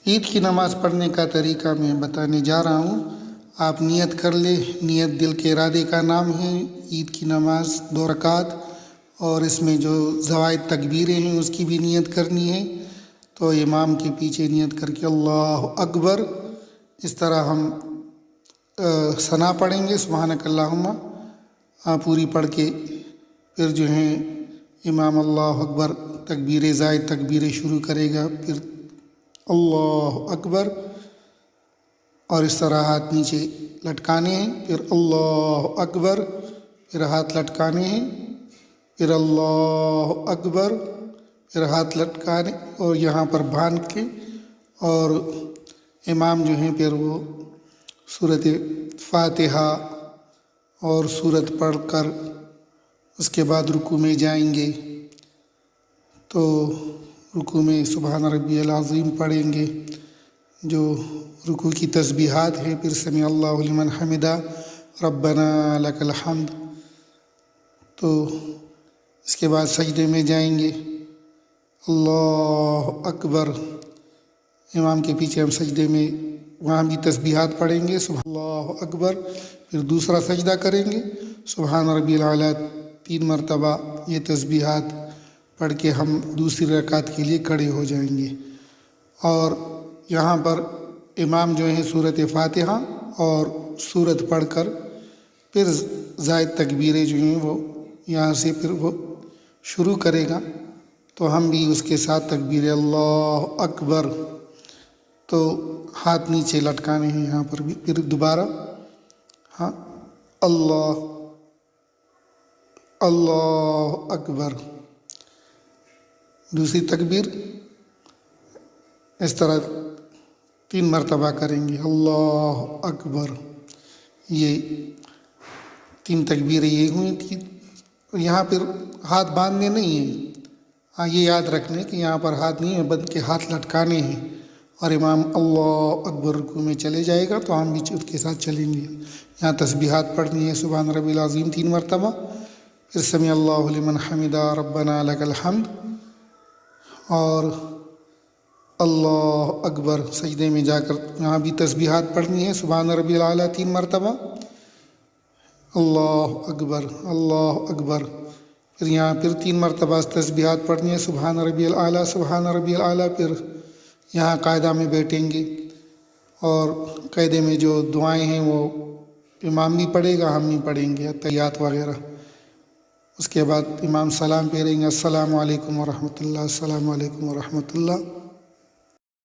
عید کی نماز پڑھنے کا طریقہ میں بتانے جا رہا ہوں۔ آپ نیت کر لیں۔ نیت دل کے ارادے کا نام ہے۔ عید کی نماز 2 رکعت اور اس میں جو زوائد تکبیریں ہیں اس کی بھی نیت کرنی ہے۔ تو امام کے پیچھے نیت کر کے اللہ اکبر، اس طرح ہم ثنا پڑھیں گے سبحانک اللہم، پوری پڑھ کے پھر جو ہے امام اللہ اکبر تکبیر زائد تکبیریں شروع کرے گا، پھر اللہ اکبر، اور اس طرح ہاتھ نیچے لٹکانے ہیں، پھر اللہ اکبر، پھر ہاتھ لٹکانے ہیں، پھر اللہ اکبر، پھر ہاتھ لٹکانے اور یہاں پر باندھ کے، اور امام جو ہیں پھر وہ سورۃ فاتحہ اور سورت پڑھ کر اس کے بعد رکوع میں جائیں گے۔ تو رکوع میں سبحان ربی العظیم پڑھیں گے، جو رکوع کی تسبیحات ہیں، پھر سمیع اللہ لمن حمدہ ربنا لک الحمد۔ تو اس کے بعد سجدے میں جائیں گے، اللہ اکبر، امام کے پیچھے ہم سجدے میں وہاں بھی تسبیحات پڑھیں گے، سبحان اللہ اکبر، پھر دوسرا سجدہ کریں گے، سبحان ربی الاعلیٰ 3 مرتبہ یہ تسبیحات پڑھ کے ہم دوسری رکعت کے لیے کھڑے ہو جائیں گے۔ اور یہاں پر امام جو ہیں سورۃ فاتحہ اور سورت پڑھ کر پھر زائد تکبیریں جو ہیں وہ یہاں سے پھر وہ شروع کرے گا، تو ہم بھی اس کے ساتھ تکبیر اللہ اکبر، تو ہاتھ نیچے لٹکانے ہیں یہاں پر بھی، پھر دوبارہ ہاں اللہ اکبر، دوسری تکبیر اس طرح 3 مرتبہ کریں گے، اللہ اکبر۔ یہ 3 تکبیریں یہ ہوئی تھی۔ یہاں پھر ہاتھ باندھنے نہیں ہیں، ہاں یہ یاد رکھنے کہ یہاں پر ہاتھ نہیں ہے بلکہ ہاتھ لٹکانے ہیں، اور امام اللہ اکبر رکوع میں چلے جائے گا تو ہم بھی اس کے ساتھ چلیں گے۔ یہاں تسبیحات پڑھنی ہے، سبحان ربی العظیم 3 مرتبہ، پھر سمیع اللہ لمن حمدہ ربنا لک الحمد، اور اللہ اکبر سجدے میں جا کر یہاں بھی تسبیحات پڑھنی ہے، سبحان ربی الاعلیٰ 3 مرتبہ، اللہ اکبر، پھر یہاں پھر 3 مرتبہ تسبیحات پڑھنی ہے، سبحان ربی الاعلیٰ، پھر یہاں قاعدہ میں بیٹھیں گے، اور قاعدے میں جو دعائیں ہیں وہ امام بھی پڑھے گا، ہم بھی پڑھیں گے، تحیات وغیرہ۔ اس کے بعد امام سلام پھیریں گے، السلام علیکم ورحمۃ اللہ، السلام علیکم ورحمۃ اللہ۔